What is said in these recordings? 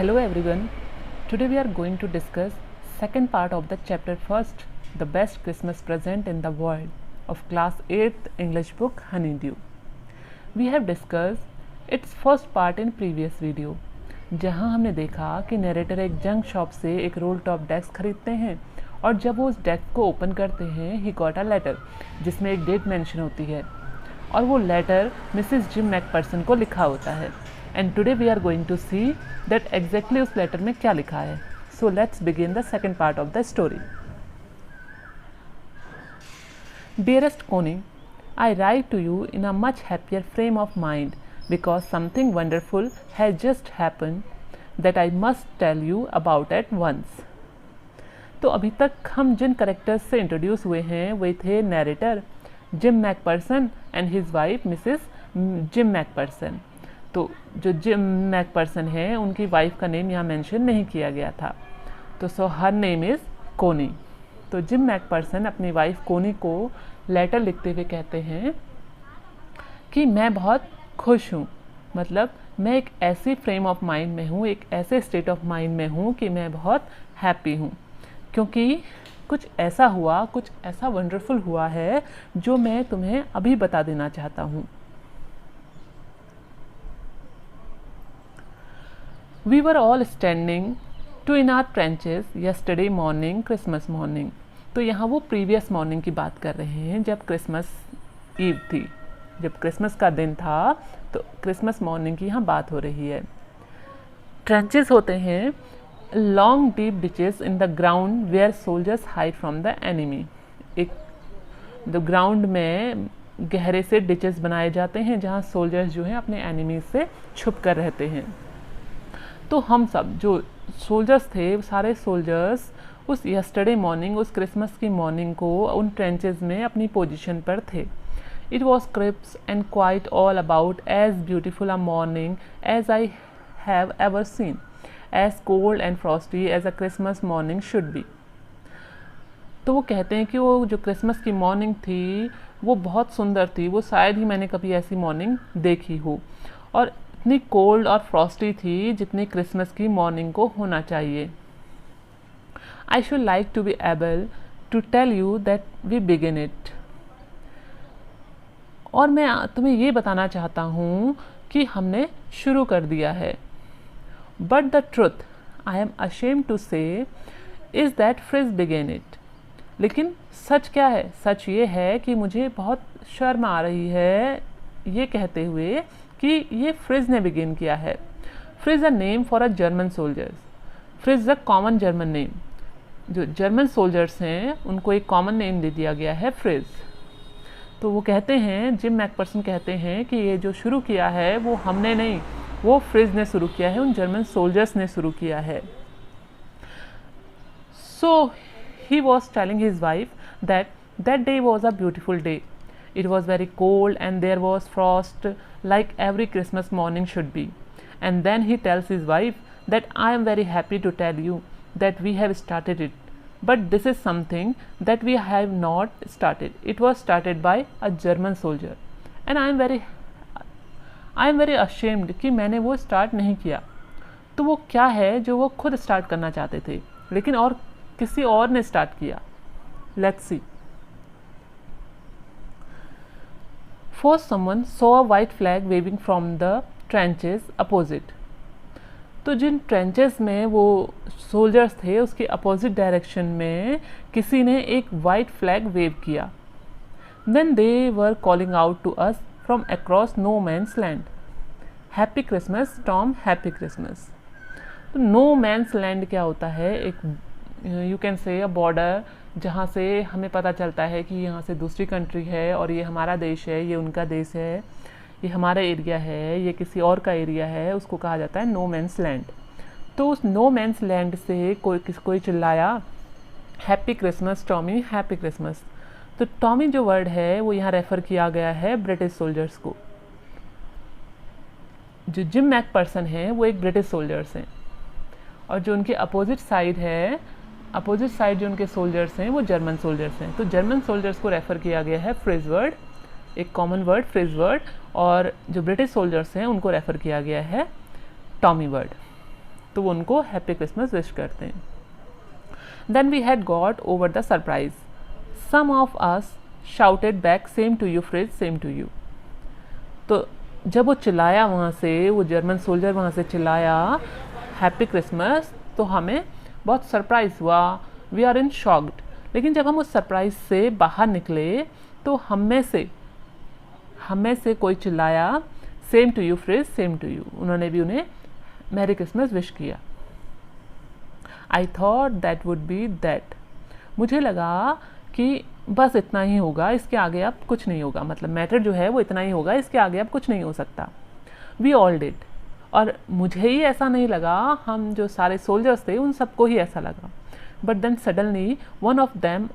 Hello everyone. Today we are going to discuss second part of the chapter first, the best Christmas present in the world of class 8th English book Honeydew. We have discussed its first part in previous video, जहां हमने देखा कि narrator एक junk shop से एक role top desk खरीदते हैं और जब वो उस डेस्क को ओपन करते हैं ही गॉट अ लेटर जिसमें एक डेट मेंशन होती है और वो लेटर मिसेस जिम मैकपर्सन को लिखा होता है. And today we are going to see that exactly उस लेटर में क्या लिखा है. So let's begin the second part of the story. Dearest Connie, I write to you in a much happier frame of mind because something wonderful has just happened that I must tell you about at once. तो अभी तक हम जिन characters से introduce हुए हैं वे थे narrator Jim McPherson and his wife Mrs Jim McPherson. तो जो जिम मैकपर्सन है उनकी वाइफ का नेम यहाँ मेंशन नहीं किया गया था. तो सो हर नेम इज़ कोनी. तो जिम मैकपर्सन अपनी वाइफ कोनी को लेटर लिखते हुए कहते हैं कि मैं बहुत खुश हूँ, मतलब मैं एक ऐसी फ्रेम ऑफ माइंड में हूँ, एक ऐसे स्टेट ऑफ माइंड में हूँ कि मैं बहुत हैप्पी हूँ क्योंकि कुछ ऐसा हुआ, कुछ ऐसा वंडरफुल हुआ है जो मैं तुम्हें अभी बता देना चाहता हूँ. We were all standing to in our trenches yesterday morning, Christmas morning. तो यहाँ वो प्रीवियस मॉर्निंग की बात कर रहे हैं जब क्रिसमस ईव थी, जब क्रिसमस का दिन था. तो क्रिसमस मॉर्निंग की यहाँ बात हो रही है. ट्रेंचेस होते हैं long deep ditches in the ground where soldiers hide from the enemy. एक ग्राउंड में गहरे से डिचेस बनाए जाते हैं जहाँ सोल्जर्स जो हैं अपने एनिमी से छुप कर रहते हैं. तो हम सब जो सोल्जर्स थे, सारे सोल्जर्स उस यस्टरडे मॉर्निंग, उस क्रिसमस की मॉर्निंग को उन ट्रेंचेस में अपनी पोजीशन पर थे. It was crisp and quite all about as beautiful a morning as I have ever seen, as cold and frosty as a Christmas morning should be. तो वो कहते हैं कि वो जो क्रिसमस की मॉर्निंग थी वो बहुत सुंदर थी, वो शायद ही मैंने कभी ऐसी मॉर्निंग देखी हो, और इतनी कोल्ड और फ्रॉस्टी थी जितनी क्रिसमस की मॉर्निंग को होना चाहिए. I should like to be able to tell you that we begin it. और मैं तुम्हें ये बताना चाहता हूँ कि हमने शुरू कर दिया है. But the truth I am ashamed to say is that Frizz began it. लेकिन सच क्या है? सच ये है कि मुझे बहुत शर्म आ रही है ये कहते हुए कि ये फ्रिज ने बिगिन किया है. Fridge a name for a German soldiers. Fridge a common German name. जो जर्मन सोल्जर्स हैं उनको एक कॉमन नेम दे दिया गया है फ्रिज. तो वो कहते हैं, जिम मैकपर्सन कहते हैं कि ये जो शुरू किया है वो हमने नहीं, वो फ्रिज ने शुरू किया है, उन जर्मन सोल्जर्स ने शुरू किया है. So he was telling his wife that day was a beautiful day. It was very cold and there was frost like every Christmas morning should be. And then he tells his wife that I am very happy to tell you that we have started it. But this is something that we have not started. It was started by a German soldier. And I am very ashamed कि मैंने वो start नहीं किया. तो वो क्या है जो वो खुद start करना चाहते थे लेकिन और किसी और ने start किया. Let's see. First someone saw a white flag waving from the trenches opposite. तो जिन ट्रेंचेस में वो सोल्जर्स थे उसके अपोजिट डायरेक्शन में किसी ने एक वाइट फ्लैग वेव किया. Then they were calling out to us from across no man's land. Happy Christmas, Tom, Happy Christmas. तो no man's land क्या होता है? एक you can say a border जहाँ से हमें पता चलता है कि यहाँ से दूसरी कंट्री है और ये हमारा देश है, ये उनका देश है, ये हमारा एरिया है, ये किसी और का एरिया है, उसको कहा जाता है नो मैंस लैंड. तो उस नो मैंस लैंड से कोई चिल्लाया happy Christmas Tommy, happy Christmas. तो टॉमी जो वर्ड है वो यहाँ रेफ़र किया गया है ब्रिटिश सोल्जर्स को. जो जिम मैकपर्सन है वो एक ब्रिटिश सोल्जर्स हैं और जो उनके अपोजिट साइड है, अपोजिट साइड जो उनके सोल्जर्स हैं वो जर्मन सोल्जर्स हैं. तो जर्मन सोल्जर्स को रेफ़र किया गया है फ्रिज वर्ड, एक कॉमन वर्ड फ्रिज वर्ड, और जो ब्रिटिश सोल्जर्स हैं उनको रेफ़र किया गया है टॉमी वर्ड. तो वो उनको हैप्पी क्रिसमस विश करते हैं। Then we had got over the surprise, some of us shouted back same to you Fritz, same to you. तो जब वो चिल्लाया वहाँ से, वो जर्मन सोल्जर वहाँ से चिल्लाया हैप्पी क्रिसमस, तो हमें बहुत सरप्राइज़ हुआ, वी आर इन शॉक्ड। लेकिन जब हम उस सरप्राइज से बाहर निकले तो हम में से कोई चिल्लाया same to you Fritz, same to you. उन्होंने भी उन्हें मैरी क्रिसमस विश किया। I thought that would be that, मुझे लगा कि बस इतना ही होगा, इसके आगे अब कुछ नहीं होगा, मतलब मैटर जो है वो इतना ही होगा, इसके आगे अब कुछ नहीं हो सकता। वी ऑल डिड, और मुझे ही ऐसा नहीं लगा, हम जो सारे सोल्जर्स थे उन सबको ही ऐसा लगा। But then suddenly one of them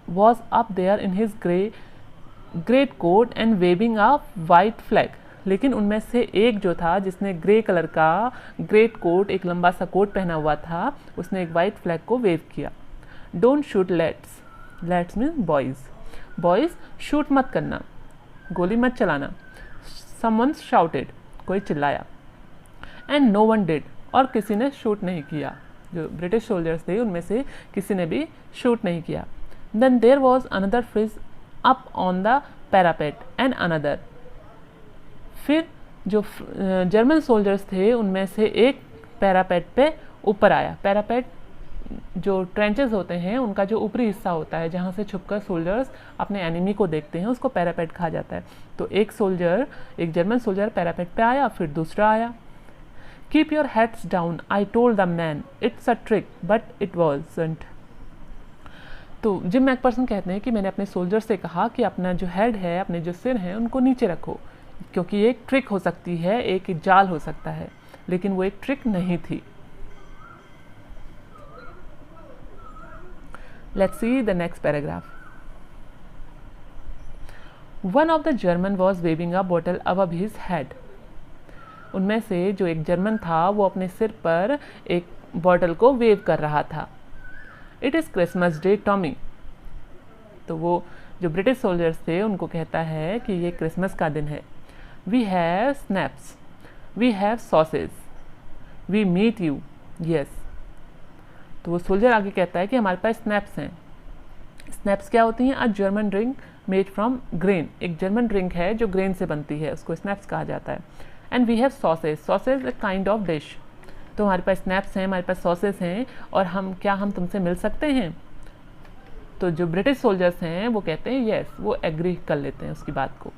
was up there in his great coat and waving a white flag. लेकिन उनमें से एक जो था, जिसने ग्रे कलर का ग्रेट कोट, एक लंबा सा कोट पहना हुआ था, उसने एक वाइट फ्लैग को वेव किया। Don't shoot lads, lads means boys, boys shoot मत करना, गोली मत चलाना। समवन शाउटेड, कोई चिल्लाया। एंड नो वन डिड, और किसी ने शूट नहीं किया। जो ब्रिटिश सोल्जर्स थे उनमें से किसी ने भी शूट नहीं किया। Then there was another Fritz up on the parapet and another. फिर जो जर्मन सोल्जर्स थे उनमें से एक पैरापेट पे ऊपर आया। पैरापेट जो ट्रेंचेस होते हैं उनका जो ऊपरी हिस्सा होता है, जहाँ से छुपकर सोल्जर्स अपने एनिमी को देखते हैं, उसको पैरापेट कहा जाता है। तो एक जर्मन सोल्जर पैरापेट पे आया, फिर दूसरा आया। Keep your heads down, I told the man, it's a trick but it wasn't. तो जिम मैकपर्सन कहते हैं कि मैंने अपने सोल्जर से कहा कि अपना जो हेड है, अपने जो सिर हैं, उनको नीचे रखो, क्योंकि ये एक ट्रिक हो सकती है, एक जाल हो सकता है, लेकिन वो एक ट्रिक नहीं थी। Let's see the next paragraph. One of the German was waving a bottle above his head. उनमें से जो एक जर्मन था वो अपने सिर पर एक बॉटल को वेव कर रहा था। It is Christmas Day, Tommy. तो वो जो ब्रिटिश सोल्जर्स थे उनको कहता है कि ये क्रिसमस का दिन है। We have snaps, we have sauces, we meet you, yes. तो वो सोल्जर आगे कहता है कि हमारे पास स्नैप्स हैं। स्नैप्स क्या होती हैं? A German drink made from grain, एक जर्मन ड्रिंक है जो ग्रेन से बनती है, उसको स्नैप्स कहा जाता है। And we have sausage, sausage a kind of dish. तो हमारे पास स्नैप्स हैं, हमारे पास सॉसेज हैं, और हम तुमसे मिल सकते हैं? तो जो ब्रिटिश सोल्जर्स हैं वो कहते हैं येस, वो एग्री कर लेते हैं उसकी बात को।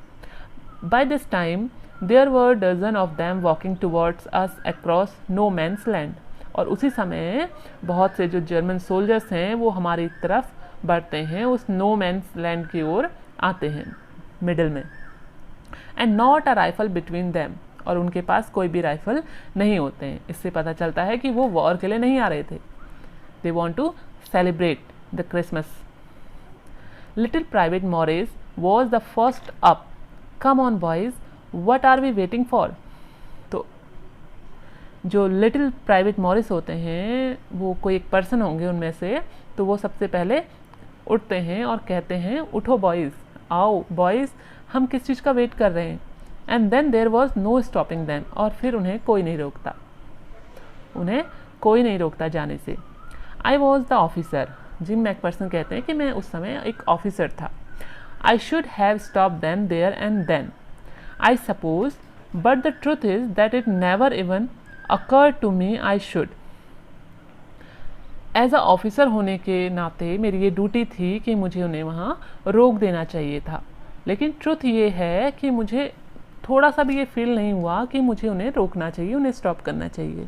By this time there were dozen of them walking towards us across no man's land. और उसी समय बहुत से जो जर्मन सोल्जर्स हैं वो हमारी तरफ बढ़ते हैं, उस नो मैन्स लैंड की ओर आते हैं मिडिल में। And not a rifle between them, और उनके पास कोई भी राइफल नहीं होते हैं। इससे पता चलता है कि वो वॉर के लिए नहीं आ रहे थे। They want to celebrate the Christmas. Little private Morris was the first up, come on boys, what are we waiting for. तो जो लिटिल प्राइवेट मॉरिस होते हैं वो कोई एक पर्सन होंगे उनमें से, तो वो सबसे पहले उठते हैं और कहते हैं उठो बॉयज़, आओ बॉयज़, हम किस चीज़ का वेट कर रहे हैं। And then there was no stopping them, और फिर उन्हें कोई नहीं रोकता जाने से। I was the officer, Jim McPherson कहते हैं कि मैं उस समय एक ऑफिसर था। I should have stop them there and then, I suppose, but the truth is that it never even occurred to me I should. As a officer होने के नाते मेरी ये ड्यूटी थी कि मुझे उन्हें वहाँ रोक देना चाहिए था, लेकिन ट्रुथ ये है कि मुझे थोड़ा सा भी ये फील नहीं हुआ कि मुझे उन्हें रोकना चाहिए, उन्हें स्टॉप करना चाहिए।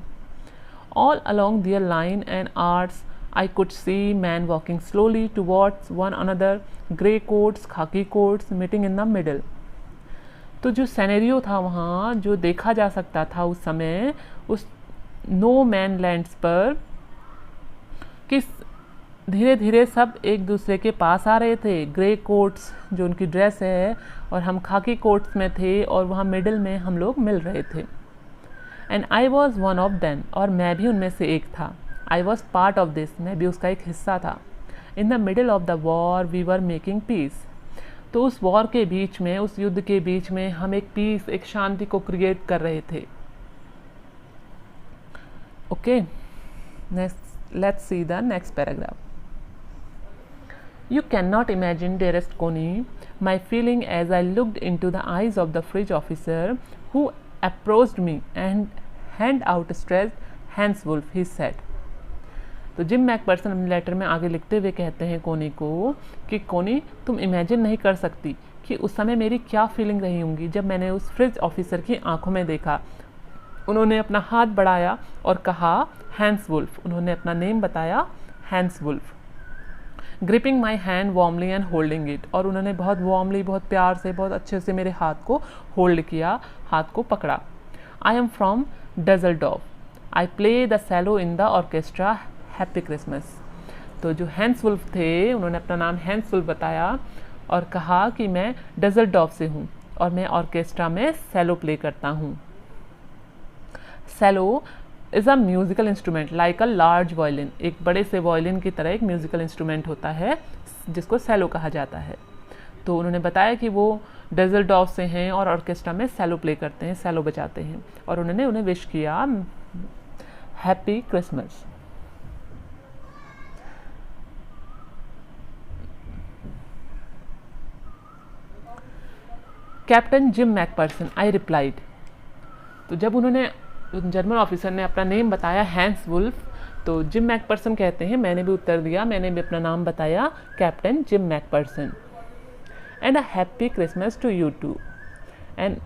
All along their line and arts I could see man walking slowly towards one another, grey coats, khaki coats, meeting in the middle. तो जो सैनेरियो था वहाँ, जो देखा जा सकता था उस समय उस नो मैन लैंड्स पर, कि धीरे धीरे सब एक दूसरे के पास आ रहे थे। ग्रे कोट्स जो उनकी ड्रेस है, और हम खाकी कोट्स में थे, और वहाँ मिडिल में हम लोग मिल रहे थे। And I was one of them, और मैं भी उनमें से एक था। I was part of this, मैं भी उसका एक हिस्सा था। In the middle of the war we were making peace. तो उस वॉर के बीच में, उस युद्ध के बीच में हम एक पीस, एक शांति को क्रिएट कर रहे थे। Okay, let's see the next paragraph. You cannot imagine, dearest Connie, my feeling as I looked into the eyes of the fridge officer who approached me and hand outstretched Hans Wolf, he said. तो Jim McPherson अपने letter में आगे लिखते हुए कहते हैं कोनी को कि कोनी, तुम इमेजिन नहीं कर सकती कि उस समय मेरी क्या फीलिंग रही होंगी जब मैंने उस फ्रिज ऑफिसर की आंखों में देखा। उन्होंने अपना हाथ बढ़ाया और कहा हैंस वुल्फ। उन्होंने अपना नेम बताया, Hans Wolf. Gripping my hand warmly and holding it, और उन्होंने बहुत वार्मली, बहुत प्यार से, बहुत अच्छे से मेरे हाथ को होल्ड किया, हाथ को पकड़ा। I am from Dusseldorf, I play the cello in the orchestra, happy Christmas. तो जो हैंस वुल्फ थे उन्होंने अपना नाम हैंस वुल्फ बताया और कहा कि मैं डजल्डॉर्फ से हूँ और मैं ऑर्केस्ट्रा में सेलो प्ले करता हूँ। Cello is a musical instrument like a large violin, एक बड़े से वायलिन की तरह एक म्यूज़िकल इंस्ट्रूमेंट होता है जिसको सेलो कहा जाता है। तो उन्होंने बताया कि वो डजल्डॉर्फ से हैं और ऑर्केस्ट्रा में सेलो प्ले करते हैं, सेलो बजाते हैं, और उन्होंने उन्हें विश किया happy Christmas. Captain Jim McPherson, I replied. तो जब उन्होंने जर्मन ऑफिसर ने अपना नेम बताया हैंस वुल्फ, तो जिम मैकपर्सन कहते हैं मैंने भी उत्तर दिया, मैंने भी अपना नाम बताया, captain Jim McPherson. And a happy Christmas to you too, एंड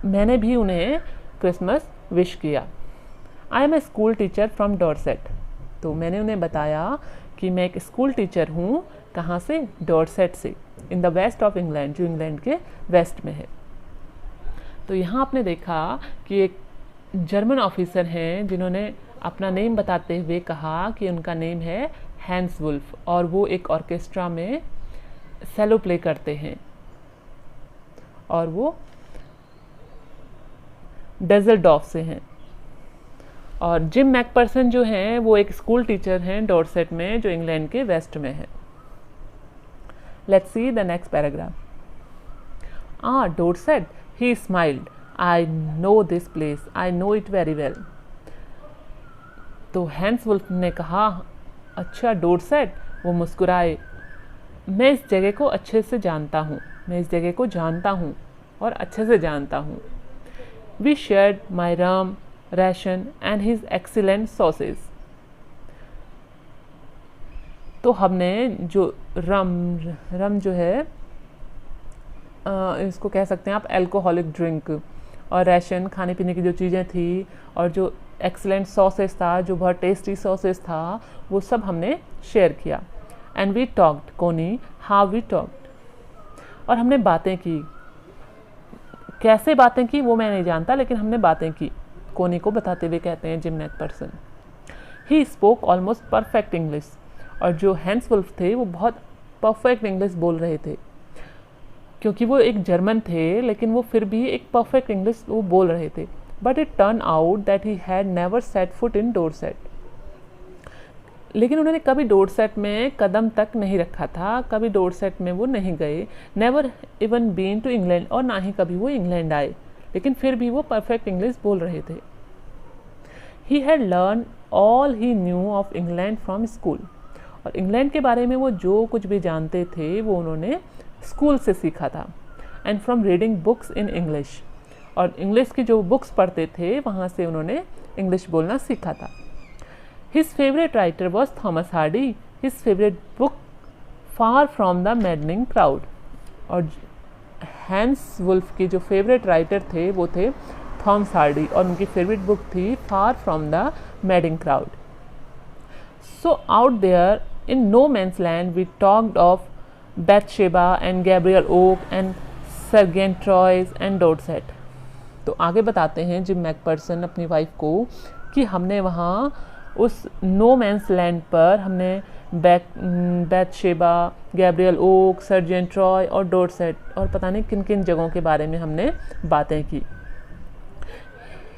मैंने भी उन्हें क्रिसमस विश किया। I am a school teacher from Dorset, तो मैंने उन्हें बताया कि मैं एक स्कूल टीचर हूँ, कहाँ से, डॉर्सेट से, in the west of England, जो इंग्लैंड के वेस्ट में है। तो यहाँ आपने देखा कि एक जर्मन ऑफिसर हैं जिन्होंने अपना नेम बताते हुए कहा कि उनका नेम है हैंस वुल्फ और वो एक ऑर्केस्ट्रा में सेलो प्ले करते हैं और वो डजल्डॉर्फ से हैं। और जिम मैकपर्सन जो हैं वो एक स्कूल टीचर हैं डॉर्सेट में, जो इंग्लैंड के वेस्ट में है। Let's see the next paragraph. Dorset, he smiled, I know this place, I know it very well. तो हैंस वुल्फ ने कहा, अच्छा डॉर्सेट, वो मुस्कुराए, मैं इस जगह को अच्छे से जानता हूँ, मैं इस जगह को जानता हूँ और अच्छे से जानता हूँ। We shared my rum, ration and his excellent sauces. तो हमने जो रम जो है इसको कह सकते हैं आप एल्कोहलिक ड्रिंक, और रैशन खाने पीने की जो चीज़ें थी, और जो एक्सीलेंट सॉसेस था, जो बहुत टेस्टी सॉसेस था, वो सब हमने शेयर किया। एंड वी टॉक्ड, कोनी, हाउ वी टॉक्ड, और हमने बातें की। कैसे बातें की वो मैं नहीं जानता, लेकिन हमने बातें की, कोनी को बताते हुए कहते हैं Jim McPherson. He spoke almost perfect English, और जो हैंस वुल्फ थे वो बहुत परफेक्ट इंग्लिश बोल रहे थे, क्योंकि वो एक जर्मन थे लेकिन वो फिर भी एक परफेक्ट इंग्लिश वो बोल रहे थे। But it turn out that he had never set foot in Dorset, लेकिन उन्होंने कभी डॉर्सेट में कदम तक नहीं रखा था, कभी डॉर्सेट में वो नहीं गए, never even been to England, और ना ही कभी वो इंग्लैंड आए, लेकिन फिर भी वो परफेक्ट इंग्लिश बोल रहे थे। He had learn all he new of England from school, और इंग्लैंड के बारे में वो जो कुछ भी जानते थे वो उन्होंने स्कूल से सीखा था। And from reading books in English, और इंग्लिश की जो बुक्स पढ़ते थे वहाँ से उन्होंने इंग्लिश बोलना सीखा था। His favourite writer was Thomas Hardy, his favourite book far from the maddening crowd, और हैंस वुल्फ की जो फेवरेट राइटर थे वो थे थॉमस हार्डी, और उनकी फेवरेट बुक थी far from the madding crowd. So out there in no man's land we talked of Bathsheba and Gabriel Oak and Sargentrois and Dorset। तो आगे बताते हैं जिम मैकपर्सन अपनी वाइफ को कि हमने वहाँ उस नो मैंस लैंड पर हमने बैथशेबा, गैब्रियल ओक, सर्जेंट ट्रॉय और डॉर्सेट और पता नहीं किन किन जगहों के बारे में हमने बातें की।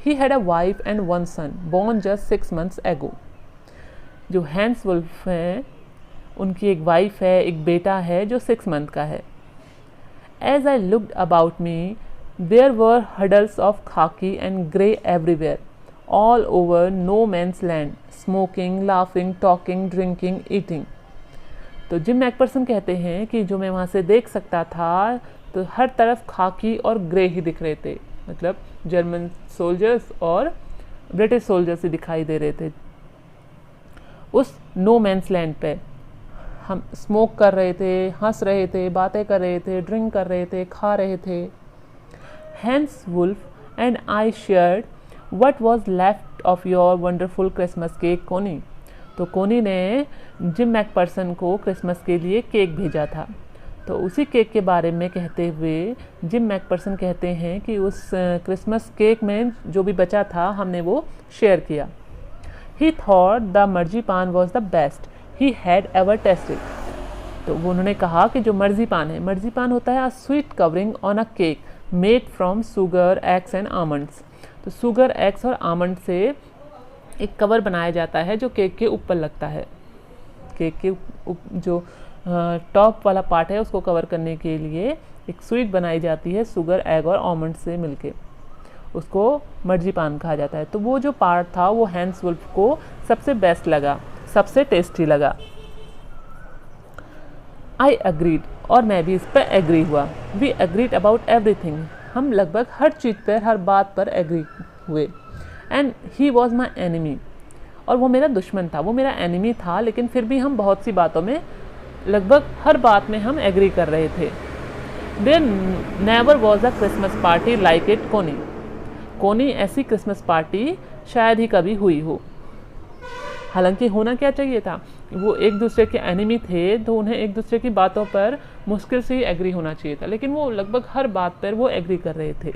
He had a wife and one son born just 6 months ago। जो हैंस वुल्फ हैं उनकी एक वाइफ है, एक बेटा है जो 6 मंथ का है। As I looked about me, there were huddles of khaki and grey everywhere, all over no man's land, smoking, laughing, talking, drinking, eating. तो जिम मैकपर्सन कहते हैं कि जो मैं वहाँ से देख सकता था तो हर तरफ खाकी और ग्रे ही दिख रहे थे, मतलब जर्मन सोल्जर्स और ब्रिटिश सोल्जर्स ही दिखाई दे रहे थे उस नो मैंस लैंड पे। हम स्मोक कर रहे थे, हंस रहे थे, बातें कर रहे थे, ड्रिंक कर रहे थे, खा रहे थे। Hans Wolf and I shared what was left of your wonderful Christmas cake Connie. तो कोनी ने जिम मैकपर्सन को क्रिसमस के लिए केक भेजा था। तो उसी केक के बारे में कहते हुए जिम मैकपर्सन कहते हैं कि उस क्रिसमस केक में जो भी बचा था हमने वो शेयर किया। He thought the marzipan was the best he had ever tasted. तो वो उन्होंने कहा कि जो मर्जीपान है, मर्जीपान होता है sweet covering on a cake made from sugar, eggs and almonds. तो शुगर, एग्स और आमंड से एक कवर बनाया जाता है जो केक के ऊपर लगता है। केक के जो टॉप वाला पार्ट है उसको कवर करने के लिए एक स्वीट बनाई जाती है शुगर, एग और आमंड से मिलके, उसको मर्जीपान कहा जाता है। तो वो जो पार्ट था वो हैंस वुल्फ को सबसे बेस्ट लगा, सबसे टेस्टी लगा। आई अग्रीड, और मैं भी इस पर एग्री हुआ। वी अग्रीड अबाउट एवरीथिंग, हम लगभग हर चीज़ पर, हर बात पर एग्री हुए। And he was my enemy, और वो मेरा दुश्मन था, वो मेरा एनिमी था, लेकिन फिर भी हम बहुत सी बातों में, लगभग हर बात में हम एग्री कर रहे थे। There never was a Christmas party like it Connie. Connie ऐसी क्रिसमस पार्टी शायद ही कभी हुई हो। हालांकि होना क्या चाहिए था, वो एक दूसरे के एनिमी थे तो उन्हें एक दूसरे की बातों पर मुश्किल से ही एग्री होना चाहिए था, लेकिन वो लगभग हर बात पर वो एग्री कर रहे थे।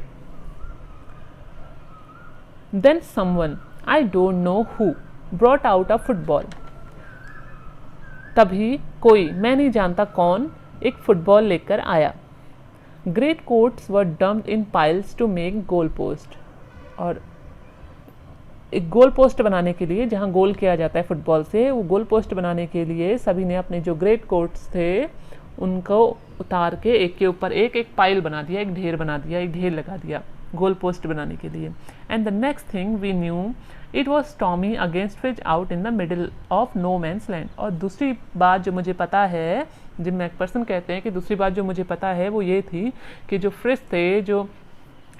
Then someone, I don't know who, brought out a football. तभी कोई, मैं नहीं जानता कौन, एक फुटबॉल लेकर आया। Great coats were dumped in piles to make goal post. और एक गोल पोस्ट बनाने के लिए, जहाँ गोल किया जाता है फुटबॉल से, वो गोल पोस्ट बनाने के लिए सभी ने अपने जो ग्रेट कोट्स थे उनको उतार के एक के ऊपर एक पाइल बना दिया, एक ढेर बना दिया, एक ढेर लगा दिया गोल पोस्ट बनाने के लिए। And the next thing we knew it was Tommy against Fritz out in the middle of no man's land. और दूसरी बात जो मुझे पता है, जिम मैकपर्सन कहते हैं कि दूसरी बात जो मुझे पता है वो ये थी कि जो फ्रिज थे, जो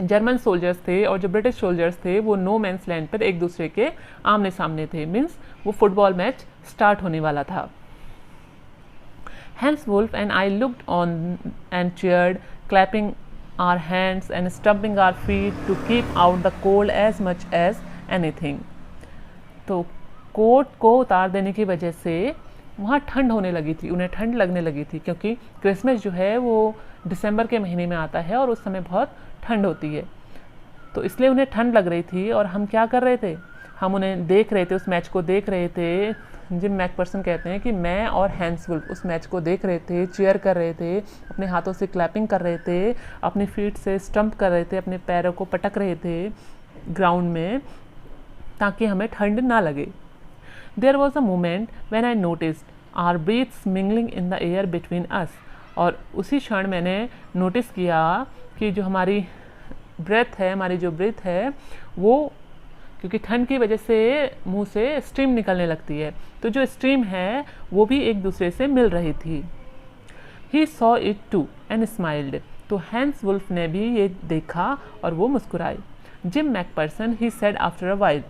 जर्मन सोल्जर्स थे और जो ब्रिटिश सोल्जर्स थे, वो नो मैंस लैंड पर एक दूसरे के आमने सामने थे। मीन्स वो फुटबॉल मैच स्टार्ट होने वाला था। Hans Wolf and I looked on and cheered, clapping our hands and stamping our feet to keep out the cold as much as anything. तो कोट को उतार देने की वजह से वहाँ ठंड होने लगी थी, उन्हें ठंड लगने लगी थी, क्योंकि क्रिसमस जो है वो दिसंबर के महीने में आता है और उस समय बहुत ठंड होती है, तो इसलिए उन्हें ठंड लग रही थी। और हम क्या कर रहे थे, हम उन्हें देख रहे थे, उस मैच को देख रहे थे। जिम मैकपर्सन कहते हैं कि मैं और हैंस वुल्फ उस मैच को देख रहे थे, चीयर कर रहे थे, अपने हाथों से क्लैपिंग कर रहे थे, अपनी फीट से स्टंप कर रहे थे, अपने पैरों को पटक रहे थे ग्राउंड में ताकि हमें ठंड ना लगे। There was a moment when I noticed our breaths mingling in the air between us. और उसी क्षण मैंने नोटिस किया कि जो हमारी ब्रेथ है, हमारी जो ब्रीथ है, वो क्योंकि ठंड की वजह से मुंह से स्टीम निकलने लगती है, तो जो स्टीम है वो भी एक दूसरे से मिल रही थी। He saw it too and smiled. तो हैंस वुल्फ ने भी ये देखा और वो मुस्कुराए। Jim McPherson he said after a while,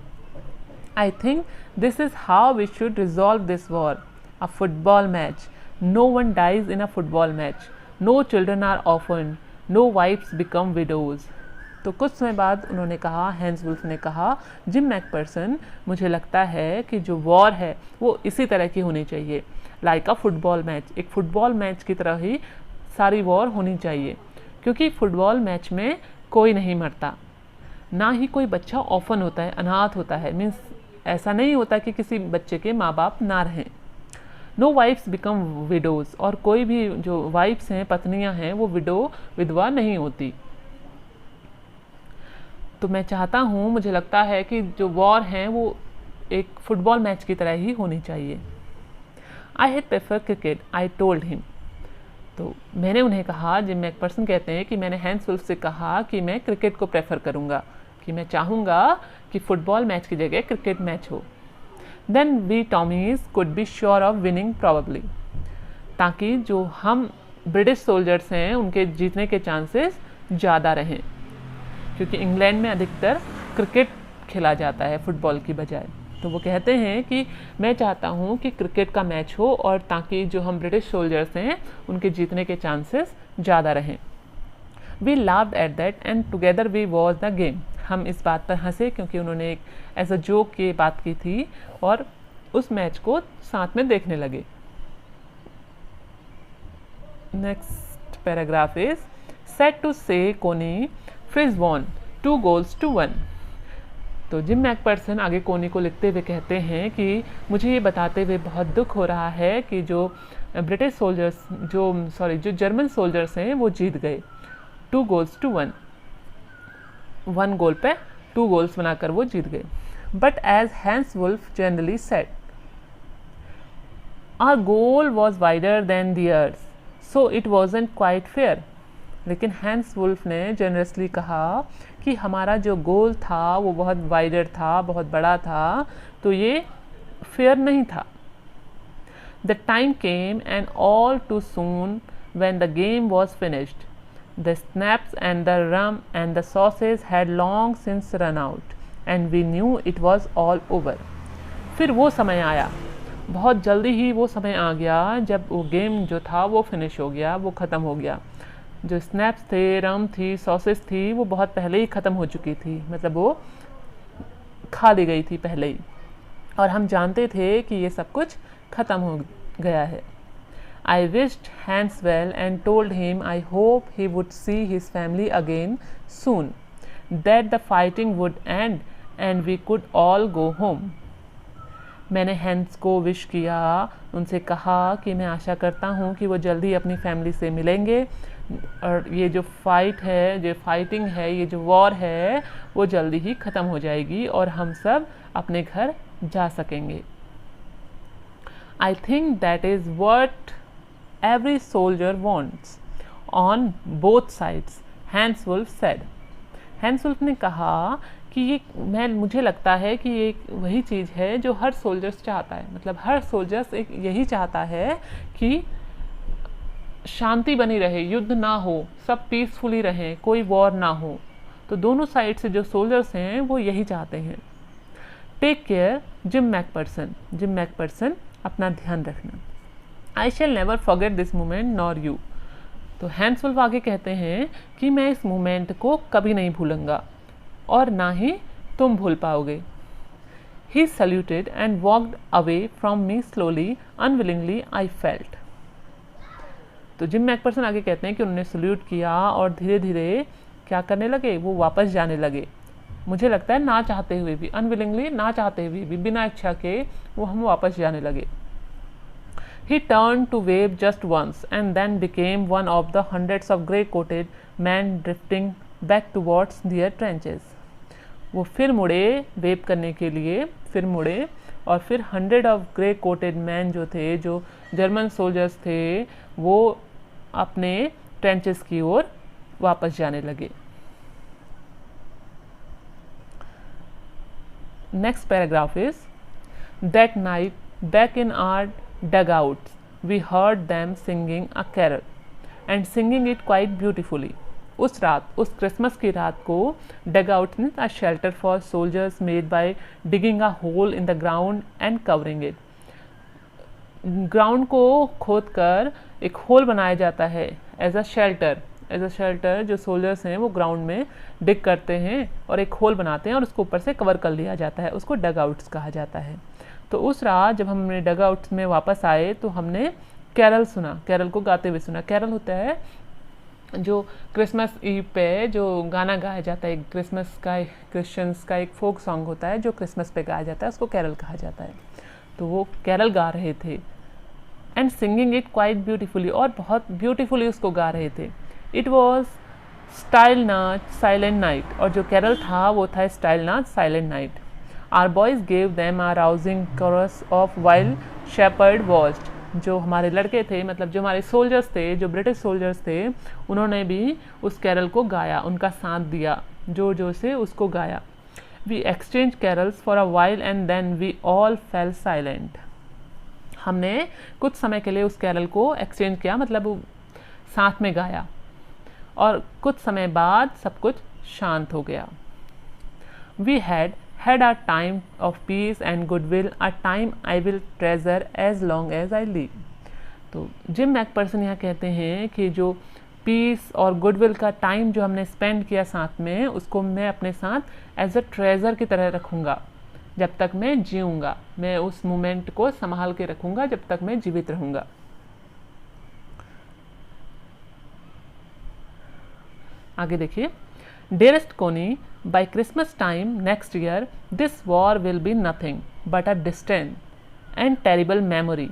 I think this is how we should resolve this war. A football match. No one dies in a football match. No children are orphaned. No wives become widows. तो कुछ समय बाद उन्होंने कहा, hence Wolf ने कहा, gym McPherson, मुझे लगता है कि जो वॉर है वो इसी तरह की होनी चाहिए, लाइक अ फुटबॉल मैच। एक फुटबॉल मैच की तरह ही सारी वॉर होनी चाहिए, क्योंकि फुटबॉल मैच में कोई नहीं मरता, ना ही कोई बच्चा ऑफन होता है, अनाथ होता है। मीन्स ऐसा नहीं होता कि किसी बच्चे के माँ बाप ना रहें। नो वाइफ्स बिकम विडोज, और कोई भी जो वाइफ्स हैं, पत्नियां हैं, वो विधवा नहीं होती। तो मैं चाहता हूँ, मुझे लगता है कि जो वॉर है वो एक फुटबॉल मैच की तरह ही होनी चाहिए। I had prefer cricket, I told him. तो मैंने उन्हें कहा, जिम मैकपर्सन कहते हैं कि मैंने हैंस वुल्फ से कहा कि मैं क्रिकेट को प्रेफर करूँगा, कि मैं चाहूँगा कि फुटबॉल मैच की जगह क्रिकेट मैच हो। Then we Tommies could be sure of winning probably, ताकि जो हम ब्रिटिश सोल्जर्स हैं उनके जीतने के चांसेस ज़्यादा रहें, क्योंकि इंग्लैंड में अधिकतर क्रिकेट खेला जाता है फुटबॉल की बजाय। तो वो कहते हैं कि मैं चाहता हूँ कि क्रिकेट का मैच हो, और ताकि जो हम ब्रिटिश सोल्जर्स हैं उनके जीतने के चांसेस ज़्यादा रहें। We laughed at that and together we watch the game. हम इस बात पर हंसे क्योंकि उन्होंने एक एज अ जोक ये बात की थी, और उस मैच को साथ में देखने लगे। Next paragraph is said to say Connie fridge von 2 goals to 1। तो जिम मैकफर्सन आगे कोनी को लिखते हुए कहते हैं कि मुझे ये बताते हुए बहुत दुख हो रहा है कि जो ब्रिटिश सोल्जर्स जो जर्मन सोल्जर्स हैं वो जीत गए 2 goals to 1। 1 गोल पे 2 गोल्स बनाकर वो जीत गए। But as Hans Wolf generally said, our goal was wider than theirs, so it wasn't quite fair. लेकिन हैंस वुल्फ ने जनरसली कहा कि हमारा जो गोल था वो बहुत वाइडर था, बहुत बड़ा था, तो ये फेयर नहीं था। The time came and all too soon when the game was finished. The snaps and the rum and the sauces had long since run out, and we knew it was all over। फिर वो समय आया, बहुत जल्दी ही वो समय आ गया जब वो गेम जो था वो फिनिश हो गया, वो ख़त्म हो गया। जो स्नैप्स थे, रम थी, सॉसेस थी, वो बहुत पहले ही ख़त्म हो चुकी थी, मतलब वो खा ली गई थी पहले ही, और हम जानते थे कि ये सब कुछ ख़त्म हो गया है। I wished Hans well and told him I hope he would see his family again soon, that the fighting would end and we could all go home। मैंने हैंस को विश किया, उनसे कहा कि मैं आशा करता हूँ कि वो जल्दी अपनी फैमिली से मिलेंगे, और ये जो फाइट है, जो फाइटिंग है, ये जो वॉर है, वो जल्दी ही ख़त्म हो जाएगी और हम सब अपने घर जा सकेंगे। I think that is what every soldier wants on both sides, Hans Wolf said। Hans Wolf ने कहा कि ये मुझे लगता है कि ये वही चीज़ है जो हर सोल्जर्स चाहता है, मतलब हर सोल्जर्स एक यही चाहता है कि शांति बनी रहे, युद्ध ना हो, सब पीसफुली रहें, कोई वॉर ना हो। तो दोनों साइड से जो सोल्जर्स हैं वो यही चाहते हैं। टेक केयर जिम मैकफर्सन, अपना ध्यान रखना। I shall never forget this moment nor you। तो हैंस वुल्फ आगे कहते हैं कि मैं इस मोमेंट को कभी नहीं भूलूंगा और ना ही तुम भूल पाओगे। He saluted and walked away from me slowly, unwillingly I felt। तो जिम मैकफर्सन आगे कहते हैं कि उन्होंने सल्यूट किया और धीरे धीरे क्या करने लगे, वो वापस जाने लगे। मुझे लगता है ना चाहते हुए भी, अनविलिंगली, ना चाहते हुए भी, बिना इच्छा के वो हम वापस जाने लगे। He turned to wave just once and then became one of the hundreds of grey-coated men drifting back towards their trenches। वो फिर मुड़े वेव करने के लिए, फिर मुड़े और फिर 100 ऑफ ग्रे कोटेड मैन जो थे, जो जर्मन सोल्जर्स थे, वो अपने ट्रेंचेस की ओर वापस जाने लगे। Next paragraph is that night back in our dugouts we heard them singing a carol and singing it quite beautifully। उस रात, उस क्रिसमस की रात को dugout means a shelter for soldiers made by digging a hole in the ground and covering it. Ground को खोद कर एक होल बनाया जाता है एज अ शेल्टर। जो सोल्जर्स हैं वो ग्राउंड में डिग करते हैं और एक होल बनाते हैं और उसको ऊपर से कवर कर लिया जाता है, उसको डगआउट्स कहा जाता है। तो उस रात जब हमने डगआउट्स में वापस आए तो हमने कैरल सुना, कैरल को गाते हुए सुना। कैरल होता है जो क्रिसमस ईव पे जो गाना गाया जाता है, क्रिसमस का, क्रिश्चियंस का एक फोक सॉन्ग होता है जो क्रिसमस पे गाया जाता है, उसको कैरल कहा जाता है। तो वो कैरल गा रहे थे and singing it quite beautifully, और बहुत ब्यूटीफुली उसको गा रहे थे। इट वॉज स्टाइल नाच साइलेंट नाइट, और जो कैरल था वो था स्टाइल नाच silent night. Our boys gave them a rousing chorus of while shepherd watched, जो हमारे लड़के थे, मतलब जो हमारे सोल्जर्स थे, जो ब्रिटिश सोल्जर्स थे, उन्होंने भी उस कैरल को गाया, उनका साथ दिया, जोर जोर से उसको गाया। We exchange carols for a while and then we all fell silent. हमने कुछ समय के लिए उस कैरल को एक्सचेंज किया, मतलब साथ में गाया, और कुछ समय बाद सब कुछ शांत हो गया। We had a time of peace and goodwill, a time I will treasure as long as I live। तो जिम मैकपर्सन यहाँ कहते हैं कि जो पीस और गुडविल का टाइम जो हमने स्पेंड किया साथ में, उसको मैं अपने साथ एज अ ट्रेजर की तरह रखूँगा जब तक मैं जीऊँगा। मैं उस मोमेंट को संभाल के रखूँगा जब तक मैं जीवित रहूँगा। आगे देखिए, डियरेस्ट कोनी, by Christmas time next year this war will be nothing but a distant and terrible memory।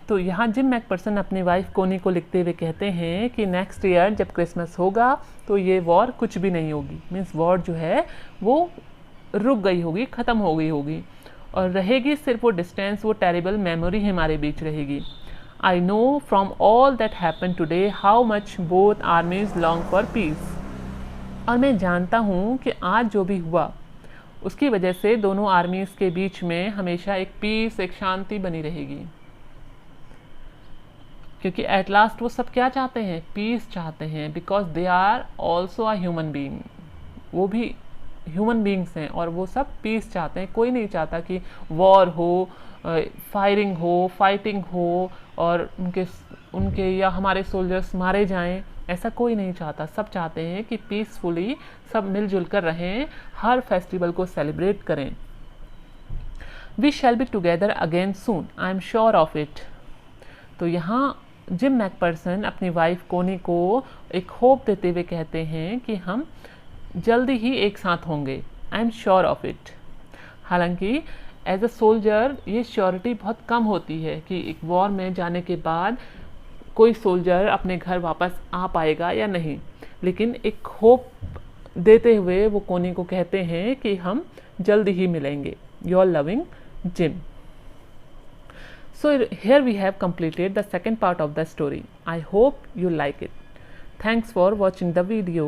तो यहाँ जिम मैकपर्सन अपनी वाइफ कोनी को लिखते हुए कहते हैं कि नेक्स्ट ईयर जब क्रिसमस होगा तो ये वॉर कुछ भी नहीं होगी, मीन्स वॉर जो है वो रुक गई होगी, ख़त्म हो गई होगी, और रहेगी सिर्फ वो डिस्टेंस, वो टेरिबल मेमोरी हमारे बीच रहेगी। I know from all that happen today how much both आर्मीज long for piece. और मैं जानता हूँ कि आज जो भी हुआ उसकी वजह से दोनों आर्मीज़ के बीच में हमेशा एक पीस, एक शांति बनी रहेगी, क्योंकि एट लास्ट वो सब क्या चाहते हैं? पीस चाहते हैं, because they are also a human being. वो भी ह्यूमन बीइंग्स हैं और वो सब पीस चाहते हैं। कोई नहीं चाहता कि वॉर हो, फायरिंग हो, फाइटिंग हो और उनके या हमारे सोल्जर्स मारे जाएं, ऐसा कोई नहीं चाहता। सब चाहते हैं कि पीसफुली सब मिलजुल कर रहें, हर फेस्टिवल को सेलिब्रेट करें। We shall be together again soon, I am sure of it. तो यहाँ जिम मैकपर्सन अपनी वाइफ कोनी को एक होप देते हुए कहते हैं कि हम जल्दी ही एक साथ होंगे, आई एम श्योर ऑफ इट। हालांकि एज अ सोल्जर ये श्योरिटी बहुत कम होती है कि एक वॉर में जाने के बाद कोई सोल्जर अपने घर वापस आ पाएगा या नहीं, लेकिन एक होप देते हुए वो कोनी को कहते हैं कि हम जल्दी ही मिलेंगे। Your loving gym. So here we have completed the second part of the story. I hope you like it. Thanks for watching the video.